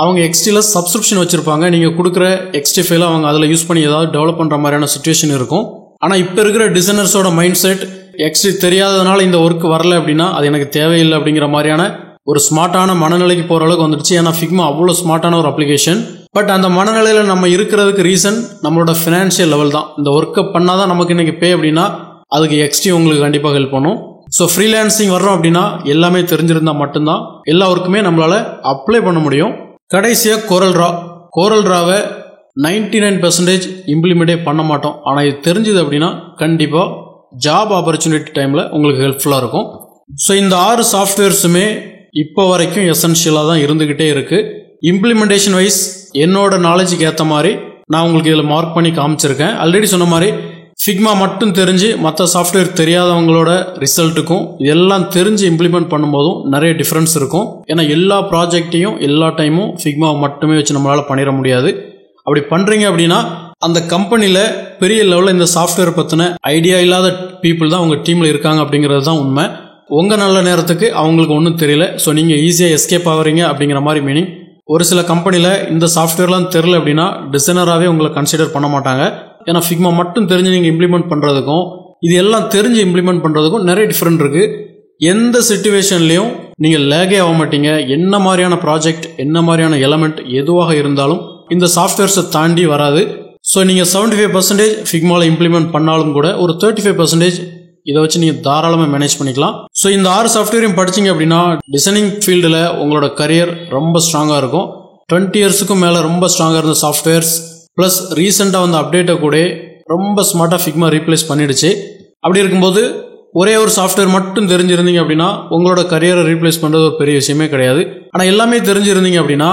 அவங்க எக்ஸ்டியில் சப்ஸ்கிரிப்ஷன் வச்சுருப்பாங்க. நீங்கள் கொடுக்குற எக்ஸ்டி ஃபைலை அவங்க அதில் யூஸ் பண்ணி ஏதாவது டெவலப் பண்ணுற மாதிரியான சுச்சுவேஷன் இருக்கும். ஆனால் இப்போ இருக்கிற டிசைனர்ஸோட மைண்ட் செட் எக்ஸ்டி தெரியாததுனால இந்த ஒர்க் வரல அப்படின்னா அது எனக்கு தேவையில்லை அப்படிங்கிற மாதிரியான ஒரு ஸ்மார்ட்டான மனநிலைக்கு போகிற அளவுக்கு வந்துடுச்சு. ஏன்னா ஃபிக்மா அவ்வளோ ஸ்மார்ட்டான ஒரு அப்ளிகேஷன். பட் அந்த மனநிலையில் நம்ம இருக்கிறதுக்கு ரீசன் நம்மளோட ஃபினான்ஷியல் லெவல் தான். இந்த ஒர்க்கை பண்ணால் தான் நமக்கு இன்றைக்கி பே அப்படின்னா அதுக்கு எக்ஸ்டி உங்களுக்கு கண்டிப்பாக ஹெல்ப் பண்ணும். ஸோ ஃப்ரீலான்சிங் வர்றோம் அப்படின்னா எல்லாமே தெரிஞ்சிருந்தால் மட்டும்தான் எல்லா ஒர்க்குமே நம்மளால் அப்ளை பண்ண முடியும். கடைசியாக கோரல் ராவை 99% இம்ப்ளிமெண்டே பண்ண மாட்டோம். ஆனால் இது தெரிஞ்சுது அப்படின்னா கண்டிப்பாக ஜாப் ஆப்பர்ச்சுனிட்டி டைமில் உங்களுக்கு ஹெல்ப்ஃபுல்லாக இருக்கும். ஸோ இந்த 6 சாஃப்ட்வேர்ஸுமே இப்போ வரைக்கும் எசென்ஷியலாக தான் இருந்துக்கிட்டே இருக்குது. இம்ப்ளிமெண்டேஷன் வைஸ் என்னோட நாலேஜுக்கு ஏற்ற மாதிரி நான் உங்களுக்கு இதில் மார்க் பண்ணி காமிச்சிருக்கேன். ஆல்ரெடி சொன்ன மாதிரி ஃபிக்மா மட்டும் தெரிஞ்சு மற்ற சாஃப்ட்வேர் தெரியாதவங்களோட ரிசல்ட்டுக்கும் இதெல்லாம் தெரிஞ்சு இம்ப்ளிமெண்ட் பண்ணும்போதும் நிறைய டிஃப்ரென்ஸ் இருக்கும். ஏன்னா எல்லா ப்ராஜெக்டையும் எல்லா டைமும் ஃபிக்மாவை மட்டுமே வச்சு நம்மளால் பண்ணிட முடியாது. அப்படி பண்ணுறீங்க அப்படின்னா அந்த கம்பெனியில் பெரிய லெவலில் இந்த சாஃப்ட்வேர் பற்றின ஐடியா இல்லாத பீப்புள் தான் உங்கள் டீமில் இருக்காங்க அப்படிங்கிறது தான் உண்மை. உங்கள் நல்ல நேரத்துக்கு அவங்களுக்கு ஒன்றும் தெரியல. ஸோ நீங்கள் ஈஸியாக எஸ்கேப் ஆகிறீங்க அப்படிங்கிற மாதிரி மீனிங். ஒரு சில கம்பெனியில் இந்த சாஃப்ட்வேர்லாம் தெரில அப்படின்னா டிசைனராகவே உங்களை கன்சிடர் பண்ண மாட்டாங்க. ஏன்னா ஃபிக்மா மட்டும் தெரிஞ்சு நீங்கள் இம்ப்ளிமெண்ட் பண்ணுறதுக்கும் இது எல்லாம் தெரிஞ்சு இம்ப்ளிமெண்ட் பண்ணுறதுக்கும் நிறைய டிஃப்ரெண்ட் இருக்குது. எந்த சிச்சுவேஷன்லேயும் நீங்கள் லேகே ஆக மாட்டீங்க. என்ன மாதிரியான ப்ராஜெக்ட், என்ன மாதிரியான எலமெண்ட் எதுவாக இருந்தாலும் இந்த சாஃப்ட்வேர்ஸை தாண்டி வராது. ஸோ நீங்கள் 75% ஃபிக்மாவில் இம்ப்ளிமெண்ட் பண்ணாலும் கூட ஒரு 35% இதை வச்சு நீங்கள் தாராளமாக மேனேஜ் பண்ணிக்கலாம். ஸோ இந்த 6 சாஃப்ட்வேரையும் படிச்சிங்க அப்படின்னா டிசைனிங் ஃபீல்டில் உங்களோட கரியர் ரொம்ப ஸ்ட்ராங்காக இருக்கும். 20 இயர்ஸுக்கும் மேலே ரொம்ப ஸ்ட்ராங்காக இருந்த சாஃப்ட்வேர்ஸ் ப்ளஸ் ரீசெண்டாக வந்த அப்டேட்டை கூட ரொம்ப ஸ்மார்ட்டாக ஃபிக்மா ரீப்ளேஸ் பண்ணிடுச்சு. அப்படி இருக்கும்போது ஒரே ஒரு சாஃப்ட்வேர் மட்டும் தெரிஞ்சிருந்தீங்க அப்படின்னா உங்களோட கரியரை ரீப்ளேஸ் பண்ணுறது ஒரு பெரிய விஷயமே கிடையாது. ஆனால் எல்லாமே தெரிஞ்சிருந்தீங்க அப்படின்னா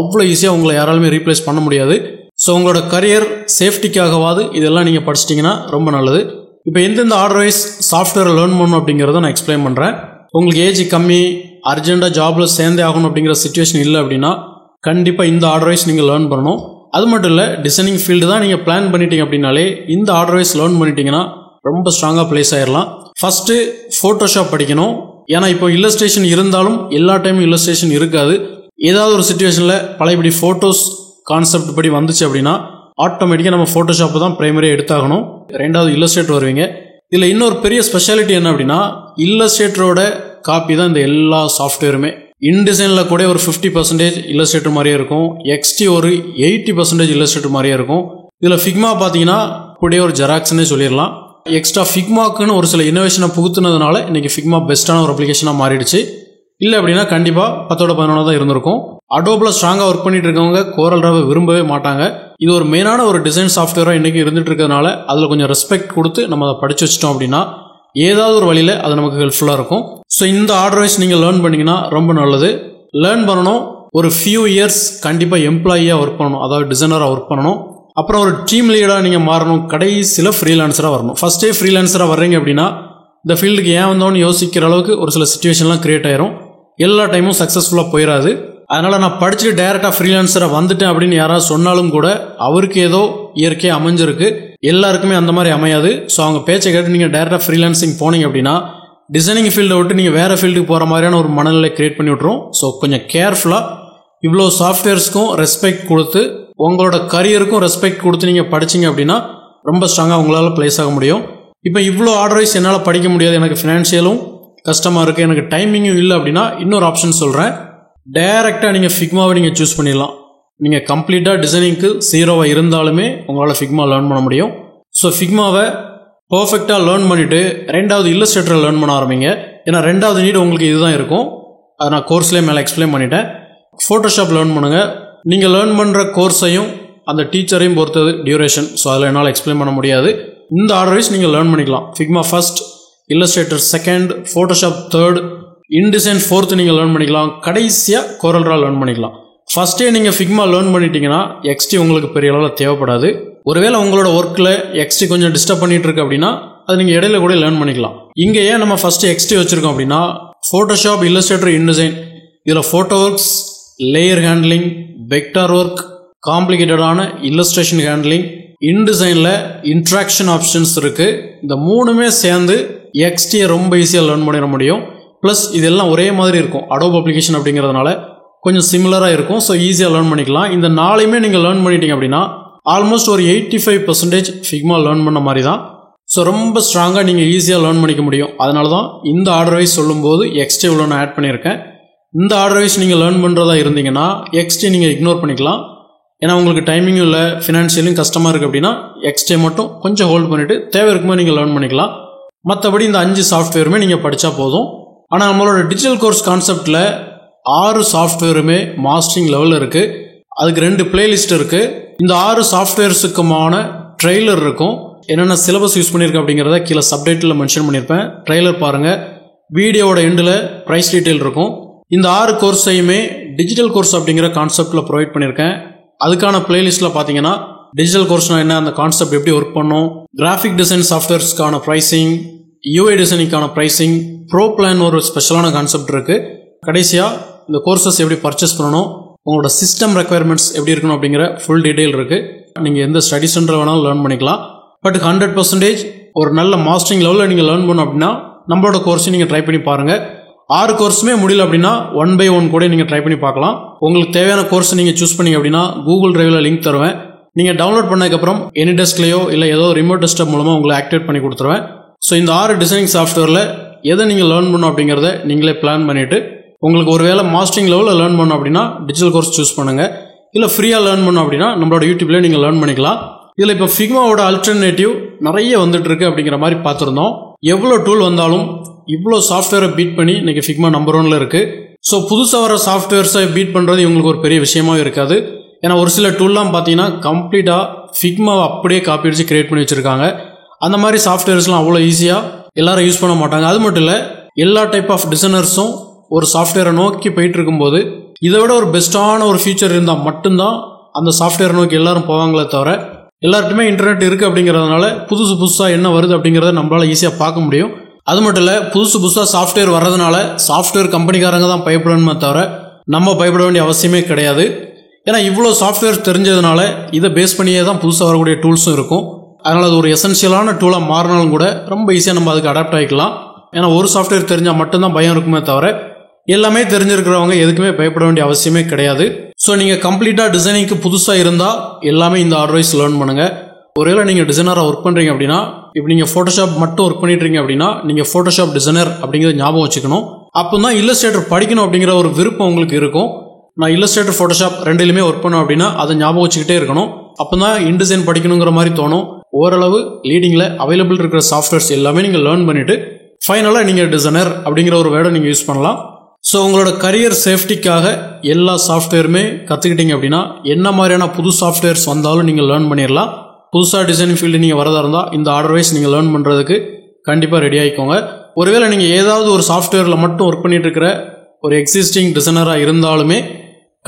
அவ்வளோ ஈஸியாக உங்களை யாராலுமே ரீப்ளேஸ் பண்ண முடியாது. ஸோ உங்களோட கரியர் சேஃப்டிக்காகவாது இதெல்லாம் நீங்கள் படிச்சிட்டிங்கன்னா ரொம்ப நல்லது. இப்போ எந்தெந்த ஆர்டர் வைஸ் சாஃப்ட்வேரை லேர்ன் பண்ணணும் அப்படிங்கிறத நான் எக்ஸ்பிளைன் பண்ணுறேன். உங்களுக்கு ஏஜ் கம்மி, அர்ஜென்ட்டாக ஜாபில் சேர்ந்தே ஆகணும் அப்படிங்கிற சிச்சுவேஷன் இல்லை அப்படின்னா கண்டிப்பாக இந்த ஆர்டர் வைஸ் நீங்கள் லேர்ன் பண்ணணும். அது மட்டும் இல்லை, டிசைனிங் ஃபீல்டு தான் நீங்கள் பிளான் பண்ணிட்டீங்க அப்படின்னாலே இந்த ஆர்டர் வைஸ் லேர்ன் பண்ணிட்டீங்கன்னா ரொம்ப ஸ்ட்ராங்காக பிளேஸ் ஆயிடலாம். ஃபஸ்ட்டு ஃபோட்டோஷாப் படிக்கணும். ஏன்னா இப்போ இல்லஸ்ட்ரேஷன் இருந்தாலும் எல்லா டைமும் இல்லஸ்ட்ரேஷன் இருக்காது. ஏதாவது ஒரு சிச்சுவேஷனில் பழையபடி ஃபோட்டோஸ் கான்செப்ட் படி வந்துச்சு அப்படின்னா ஆட்டோமேட்டிக்காக நம்ம ஃபோட்டோஷாப்பை தான் ப்ரைமரியாக எடுத்தாகணும். ரெண்டாவது இல்லஸ்ட்ரேட்டர் வருவீங்க. இதில் இன்னொரு பெரிய ஸ்பெஷாலிட்டி என்ன அப்படின்னா இல்லஸ்ட்ரேட்டரோட காப்பி தான் இந்த எல்லா சாஃப்ட்வேருமே. இன்டிசைனில் கூட ஒரு 50% இல்லஸ்ட்ரேட்டர் மாதிரியே இருக்கும். எக்ஸ்டி ஒரு 80% இல்லஸ்ட்ரேட்டர் மாதிரியே இருக்கும். இதில் ஃபிக்மா பார்த்தீங்கன்னா கூட ஒரு ஜெராக்ஸ்னே சொல்லிடலாம். எக்ஸ்ட்ரா ஃபிக்மாக்குன்னு ஒரு சில இன்னோவேஷனை புகுத்துனதுனால இன்றைக்கி ஃபிக்மா பெஸ்ட்டான ஒரு அப்ளிகேஷனாக மாறிடுச்சு. இல்லை அப்படின்னா கண்டிப்பாக 10/11 தான் இருந்திருக்கும். அடோபில் ஸ்ட்ராங்காக ஒர்க் பண்ணிட்டு இருக்கவங்க கோரல் ராவை விரும்பவே மாட்டாங்க. இது ஒரு மெயினான ஒரு டிசைன் சாஃப்ட்வேராக இன்றைக்கி இருந்துட்டு இருக்கிறதுனால அதில் கொஞ்சம் ரெஸ்பெக்ட் கொடுத்து நம்ம அதை படித்து வச்சிட்டோம் அப்படின்னா ஏதாவது ஒரு வழியில் அது நமக்கு ஹெல்ப்ஃபுல்லாக இருக்கும். ஸோ இந்த ஆர்டர் வைஸ் நீங்கள் லேர்ன் பண்ணிங்கன்னா ரொம்ப நல்லது. லேர்ன் பண்ணணும். ஒரு ஃபியூ இயர்ஸ் கண்டிப்பாக எம்ப்ளாயியாக ஒர்க் பண்ணணும், அதாவது டிசைனராக ஒர்க் பண்ணணும். அப்புறம் ஒரு டீம் லீடராக நீங்கள் மாறணும். கடைசியில் ஃப்ரீலான்சராக வரணும். ஃபஸ்ட்டே ஃப்ரீலான்சராக வர்றீங்க அப்படின்னா இந்த ஃபீல்டுக்கு ஏன் வந்தோன்னு யோசிக்கிற அளவுக்கு ஒரு சில சுச்சுவேஷன்லாம் கிரியேட் ஆயிரும். எல்லா டைமும் சக்ஸஸ்ஃபுல்லாக போயிடாது. அதனால் நான் படிச்சுட்டு டைரெக்டாக ஃப்ரீலான்சராக வந்துட்டேன் அப்படின்னு யாராவது சொன்னாலும் கூட அவருக்கு ஏதோ இயற்கையாக அமைஞ்சிருக்கு, எல்லாருக்குமே அந்த மாதிரி அமையாது. ஸோ அவங்க பேச்சை கேட்டு நீங்கள் டைரெக்டாக ஃப்ரீலான்சிங் போனீங்க அப்படின்னா டிசைனிங் ஃபீல்டை விட்டு நீங்கள் வேறு ஃபீல்டுக்கு போகிற மாதிரியான ஒரு மனநிலை கிரியேட் பண்ணி விட்ரும். ஸோ கொஞ்சம் கேர்ஃபுல்லாக இவ்வளோ சாஃப்ட்வேர்ஸ்க்கும் ரெஸ்பெக்ட் கொடுத்து உங்களோட கரியருக்கும் ரெஸ்பெக்ட் கொடுத்து நீங்கள் படிச்சிங்க அப்படின்னா ரொம்ப ஸ்ட்ராங்காக உங்களால் ப்ளேஸ் ஆக முடியும். இப்போ இவ்வளோ ஆர்டரைஸ் என்னால் படிக்க முடியாது, எனக்கு ஃபினான்ஷியலும் கஷ்டமாக இருக்குது, எனக்கு டைமிங்கும் இல்லை அப்படின்னா இன்னொரு ஆப்ஷன் சொல்கிறேன். டைரெக்டாக நீங்கள் ஃபிக்மாவை நீங்கள் சூஸ் பண்ணிடலாம். நீங்கள் கம்ப்ளீட்டாக டிசைனிங்க்கு 0 இருந்தாலுமே உங்களால் ஃபிக்மா லேர்ன் பண்ண முடியும். ஸோ ஃபிக்மாவை பர்ஃபெக்டாக லேர்ன் பண்ணிவிட்டு ரெண்டாவது இல்லஸ்ட்ரேட்டரை லேர்ன் பண்ண ஆரம்பிங்க. ஏன்னா ரெண்டாவது நீடு உங்களுக்கு இதுதான் இருக்கும். அதை நான் கோர்ஸ்லேயே மேலே எக்ஸ்பிளைன் பண்ணிட்டேன். ஃபோட்டோஷாப் லேர்ன் பண்ணுங்கள். நீங்கள் லேர்ன் பண்ணுற கோர்ஸையும் அந்த டீச்சரையும் பொறுத்தது டியூரேஷன். ஸோ அதில் என்னால் எக்ஸ்பிளைன் பண்ண முடியாது. இந்த ஆர்டர் வைஸ் நீங்கள் லேர்ன் பண்ணிக்கலாம். Figma first, illustrator second, Photoshop third, InDesign fourth நீங்கள் லேர்ன் பண்ணிக்கலாம். கடைசியாக கோரல்ட்ரா லேர்ன் பண்ணிக்கலாம். ஃபஸ்ட்டே நீங்கள் ஃபிக்மா லேர்ன் பண்ணிட்டீங்கன்னா எக்ஸ்டி உங்களுக்கு பெரிய அளவில் தேவைப்படாது. ஒருவேளை உங்களோட ஒர்க்கில் எக்ஸ்டி கொஞ்சம் டிஸ்டர்ப் பண்ணிட்டு இருக்கு அப்படின்னா அது நீங்கள் இடையில கூட லேர்ன் பண்ணிக்கலாம். இங்கே ஏன் நம்ம ஃபஸ்ட்டு எக்ஸ்டி வச்சுருக்கோம் அப்படின்னா ஃபோட்டோஷாப், இல்லஸ்ட்ரேட்டர், இன்டிசைன் இதில் photo works, layer handling, vector work, காம்ப்ளிகேட்டடான இல்லஸ்ட்ரேஷன் ஹேண்ட்லிங், இன்டிசைனில் இன்ட்ராக்ஷன் ஆப்ஷன்ஸ் இருக்குது. இந்த மூணுமே சேர்ந்து எக்ஸ்டியை ரொம்ப ஈஸியாக லேர்ன் பண்ணிட முடியும். ப்ளஸ் இதெல்லாம் ஒரே மாதிரி இருக்கும். அடோப் அப்ளிகேஷன் அப்படிங்கிறதுனால கொஞ்சம் சிமிலராக இருக்கும். ஸோ ஈஸியாக லேர்ன் பண்ணிக்கலாம். இந்த நாளையுமே நீங்கள் லேர்ன் பண்ணிட்டீங்க அப்படின்னா ஆல்மோஸ்ட் ஒரு 85% ஃபிக்மா லேர்ன் பண்ண மாதிரி தான். ஸோ ரொம்ப ஸ்ட்ராங்காக நீங்கள் ஈஸியாக லேர்ன் பண்ணிக்க முடியும். அதனால தான் இந்த ஆர்டர் வைஸ் சொல்லும்போது எக்ஸ்டி இவ்வளோ நான் ஆட் பண்ணியிருக்கேன். இந்த ஆர்டர் வைஸ் நீங்கள் லேர்ன் பண்ணுறதா இருந்தீங்கன்னா எக்ஸ்டி நீங்கள் இக்னோர் பண்ணிக்கலாம். ஏன்னா உங்களுக்கு டைமிங்கும் இல்லை, ஃபினான்ஷியலும் கஷ்டமாக இருக்குது அப்படின்னா எக்ஸ்டே மட்டும் கொஞ்சம் ஹோல்ட் பண்ணிவிட்டு தேவை இருக்கும்போது நீங்கள் லேர்ன் பண்ணிக்கலாம். மற்றபடி இந்த 5 சாஃப்ட்வேருமே நீங்கள் படித்தா போதும். ஆனால் நம்மளோட டிஜிட்டல் கோர்ஸ் கான்செப்டில் 6 சாஃப்ட்வேருமே மாஸ்டரிங் லெவலில் இருக்குது. அதுக்கு 2 பிளேலிஸ்ட் இருக்குது. இந்த 6 சாஃப்ட்வேர்ஸுக்குமான ட்ரெய்லர் இருக்கும். என்னென்ன சிலபஸ் யூஸ் பண்ணியிருக்கேன் அப்படிங்கிறத கீழே சப்டைட்டில் மென்ஷன் பண்ணியிருப்பேன். ட்ரெய்லர் பாருங்கள். வீடியோவோட எண்டில் ப்ரைஸ் டீட்டெயில் இருக்கும். இந்த 6 கோர்ஸையுமே டிஜிட்டல் கோர்ஸ் அப்படிங்கிற கான்செப்டில் ப்ரொவைட் பண்ணியிருக்கேன். அதுக்கான பிளேலிஸ்ட்டில் பார்த்தீங்கன்னா டிஜிட்டல் கோர்ஸ்னால் என்ன, அந்த கான்செப்ட் எப்படி ஒர்க் பண்ணும், கிராஃபிக் டிசைன் சாஃப்ட்வேர்ஸ்க்கான ப்ரைஸிங், யூஐ டிசைனிங்கான ப்ரைஸிங், ப்ரோ பிளான் ஒரு ஸ்பெஷலான கான்செப்ட் இருக்குது. கடைசியாக இந்த கோர்சஸ் எப்படி பர்ச்சேஸ் பண்ணணும், உங்களோட சிஸ்டம் ரெக்குயர்மெண்ட்ஸ் எப்படி இருக்கணும் அப்படிங்கிற ஃபுல் டீட்டெயில் இருக்குது. நீங்கள் எந்த ஸ்டடி சென்டர் வேணாலும் லேர்ன் பண்ணிக்கலாம். பட் 100% ஒரு நல்ல மாஸ்டரிங் லெவலில் நீங்கள் லேர்ன் பண்ணணும் அப்படின்னா நம்மளோட கோர்ஸையும் நீங்கள் ட்ரை பண்ணி பாருங்கள். 6 கோர்ஸுமே முடியல அப்படின்னா 1 by 1 கூட நீங்கள் ட்ரை பண்ணி பார்க்கலாம். உங்களுக்கு தேவையான கோர்ஸை நீங்கள் சூஸ் பண்ணிங்க அப்படின்னா கூகுள் டிரைவில் லிங்க் தருவேன். நீங்கள் டவுன்லோட் பண்ணதுக்கப்புறம் எனி டெஸ்க்லேயோ இல்லை ஏதோ ரிமோட் டெஸ்க்டாப் மூலமாக உங்களை ஆக்டிவேட் பண்ணி கொடுத்துருவேன். ஸோ இந்த 6 டிசைனிங் சாஃப்ட்வேரில் எதை நீங்கள் லேர்ன் பண்ணணும் அப்படிங்கிறத நீங்களே பிளான் பண்ணிவிட்டு உங்களுக்கு ஒரு வேளை மாஸ்டரிங் லெவலில் லேர்ன் பண்ணணும் அப்படின்னா டிஜிட்டல் கோர்ஸ் சூஸ் பண்ணுங்கள். இல்லை ஃப்ரீயாக லேர்ன் பண்ணணும் அப்படின்னா நம்மளோட யூடியூப்லேயே நீங்கள் லேர்ன் பண்ணிக்கலாம். இதில் இப்போ ஃபிக்மாவோட அல்டர்னேட்டிவ் நிறைய வந்துட்டு இருக்கு அப்படிங்கிற மாதிரி பார்த்துருந்தோம். எவ்வளோ டூல் வந்தாலும் இவ்வளோ சாஃப்ட்வேரை பீட் பண்ணி இன்றைக்கி ஃபிக்மா நம்பர் 1ல் இருக்குது. ஸோ புதுசாக வர சாஃப்ட்வேர்ஸை பீட் பண்ணுறது இவங்களுக்கு ஒரு பெரிய விஷயமாவே இருக்காது. ஏன்னா ஒரு சில டூல்லாம் பார்த்தீங்கன்னா கம்ப்ளீட்டாக ஃபிக்மாவை அப்படியே காப்பி அடித்து கிரியேட் பண்ணி வச்சுருக்காங்க. அந்த மாதிரி சாஃப்ட்வேர்ஸ்லாம் அவ்வளோ ஈஸியாக எல்லாரும் யூஸ் பண்ண மாட்டாங்க. அது மட்டும் இல்லை, எல்லா டைப் ஆஃப் டிசைனர்ஸும் ஒரு சாஃப்ட்வேரை நோக்கி போயிட்டு இருக்கும்போது இதை விட ஒரு பெஸ்ட்டான ஒரு ஃபீச்சர் இருந்தால் மட்டும்தான் அந்த சாஃப்ட்வேரை நோக்கி எல்லாரும் போவாங்களே தவிர எல்லார்ட்டுமே இன்டர்நெட் இருக்குது அப்படிங்கிறதுனால புதுசாக என்ன வருது அப்படிங்கிறத நம்மளால் ஈஸியாக பார்க்க முடியும். அது மட்டும் இல்லை, புதுசாக சாஃப்ட்வேர் வர்றதுனால சாஃப்ட்வேர் கம்பெனிக்காரங்க தான் பயப்படணுமே தவிர நம்ம பயப்பட வேண்டிய அவசியமே கிடையாது. ஏன்னா இவ்வளோ சாஃப்ட்வேர் தெரிஞ்சதுனால இதை பேஸ் பண்ணியே தான் புதுசாக வரக்கூடிய டூல்ஸும் இருக்கும். அதனால் அது ஒரு எசென்ஷியலான டூலாக மாறினாலும் கூட ரொம்ப ஈஸியாக நம்ம அதுக்கு அடாப்ட் ஆகிக்கலாம். ஏன்னா ஒரு சாஃப்ட்வேர் தெரிஞ்சால் மட்டும்தான் பயம் இருக்குமே தவிர எல்லாமே தெரிஞ்சிருக்கிறவங்க எதுக்குமே பயப்பட வேண்டிய அவசியமே கிடையாது. ஸோ நீங்கள் கம்ப்ளீட்டாக டிசைனிங்க்கு புதுசாக இருந்தால் எல்லாமே இந்த அட்வைஸ் லேர்ன் பண்ணுங்கள். ஒருவேளை நீங்கள் டிசைனராக ஒர்க் பண்ணுறீங்க அப்படின்னா, இப்போ நீங்கள் ஃபோட்டோஷாப் மட்டும் ஒர்க் பண்ணிட்டுருங்க அப்படின்னா நீங்கள் ஃபோட்டோஷாப் டிசைனர் அப்படிங்கிறத ஞாபகம் வச்சுக்கணும். அப்போ தான் இல்லஸ்ட்ரேட்டர் படிக்கணும் அப்படிங்கிற ஒரு விருப்பம் உங்களுக்கு இருக்கும். நான் இல்லஸ்ட்ரேட்டர் ஃபோட்டோஷாப் ரெண்டுலையுமே ஒர்க் பண்ணோம் அப்படின்னா அதை ஞாபகம் வச்சுக்கிட்டே இருக்கணும். அப்போ தான் இன்டிசைன் படிக்கணுங்கிற மாதிரி தோணும். ஓரளவு லீடிங்கில் அவைலபிள் இருக்கிற சாஃப்ட்வேர்ஸ் எல்லாமே நீங்கள் லேர்ன் பண்ணிவிட்டு ஃபைனலாக நீங்கள் டிசைனர் அப்படிங்கிற ஒரு வேர்டை நீங்கள் யூஸ் பண்ணலாம். ஸோ உங்களோட கரியர் சேஃப்டிக்காக எல்லா சாஃப்ட்வேருமே கற்றுக்கிட்டீங்க அப்படின்னா என்ன மாதிரியான புது சாஃப்ட்வேர்ஸ் வந்தாலும் நீங்கள் லேர்ன் பண்ணிடலாம். புதுசாக டிசைனிங் ஃபீல்டு நீங்கள் வரதா இருந்தால் இந்த ஆர்டர்வைஸ் நீங்கள் லேர்ன் பண்ணுறதுக்கு கண்டிப்பாக ரெடி ஆகிக்கோங்க. ஒருவேளை நீங்கள் ஏதாவது ஒரு சாஃப்ட்வேரில் மட்டும் ஒர்க் பண்ணிட்டு இருக்கிற ஒரு எக்ஸிஸ்டிங் டிசைனராக இருந்தாலுமே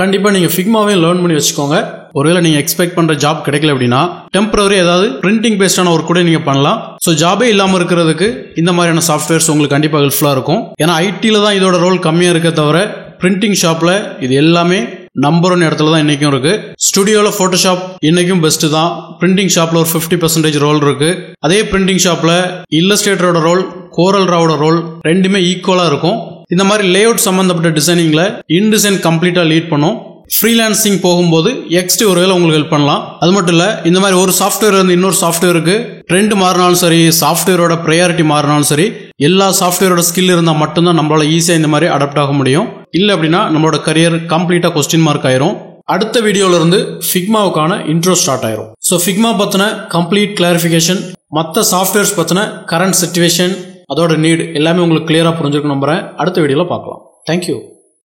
கண்டிப்பாக நீங்கள் ஃபிக்மாவே லேர்ன் பண்ணி வச்சுக்கோங்க. ஒருவேளை நீங்க எக்ஸ்பெக்ட் பண்ற ஜாப் கிடைக்கல அப்படின்னா டெம்பரரி ஏதாவது பிரிண்டிங் பேஸ்டான ஒர்க் கூட நீங்க பண்ணலாம். ஸோ ஜாபே இல்லாம இருக்கிறதுக்கு இந்த மாதிரியான சாஃப்ட்வேர்ஸ் உங்களுக்கு கண்டிப்பா ஹெல்ப்ஃபுல்லா இருக்கும். ஏன்னா ஐடில தான் இதோட ரோல் கம்மியா இருக்க தவிர பிரிண்டிங் ஷாப்ல இது எல்லாமே நம்பர் 1 இடத்துல தான் இன்னைக்கும் இருக்கு. ஸ்டுடியோல போட்டோஷாப் இன்னைக்கும் பெஸ்ட் தான். பிரிண்டிங் ஷாப்ல ஒரு 50% ரோல் இருக்கு. அதே பிரிண்டிங் ஷாப்ல இல்லஸ்ட்ரேட்டரோட ரோல், கோரல் ராவோட ரோல் ரெண்டுமே ஈக்குவலா இருக்கும். இந்த மாதிரி லேஅவுட் சம்பந்தப்பட்ட டிசைனிங்ல இன்டிசைன் கம்ப்ளீட்டா லீட் பண்ணும். ஃப்ரீலான்சிங் போகும்போது எக்ஸ்ட் ஒருவேளை உங்களுக்கு ஹெல்ப் பண்ணலாம். அது மட்டும் இல்ல, இந்த மாதிரி ஒரு சாஃப்ட்வேர் இருந்து இன்னொரு சாஃப்ட்வேருக்கு ட்ரெண்ட் மாறினாலும் சரி, சாஃப்ட்வேரோட ப்ரையாரிட்டி மாறினாலும் சரி, எல்லா சாஃப்ட்வேரோட ஸ்கில் இருந்தால் மட்டும்தான் நம்மளால ஈஸியாக இந்த மாதிரி அடாப்ட் ஆக முடியும். இல்லை அப்படின்னா நம்மளோட கரியர் கம்ப்ளீட்டா கொஸ்டின் மார்க் ஆயிரும். அடுத்த வீடியோல இருந்து ஃபிக்மாவுக்கான இன்ட்ரோ ஸ்டார்ட் ஆயிரும். ஸோ ஃபிக்மா பத்தின கம்ப்ளீட் கிளாரிஃபிகேஷன், மற்ற சாஃப்ட்வேர்ஸ் பத்தின கரண்ட் சிச்சுவேஷன், அதோட நீட் எல்லாமே உங்களுக்கு கிளியரா புரிஞ்சிருக்கும் நம்புறேன். அடுத்த வீடியோல பார்க்கலாம். தேங்க்யூ.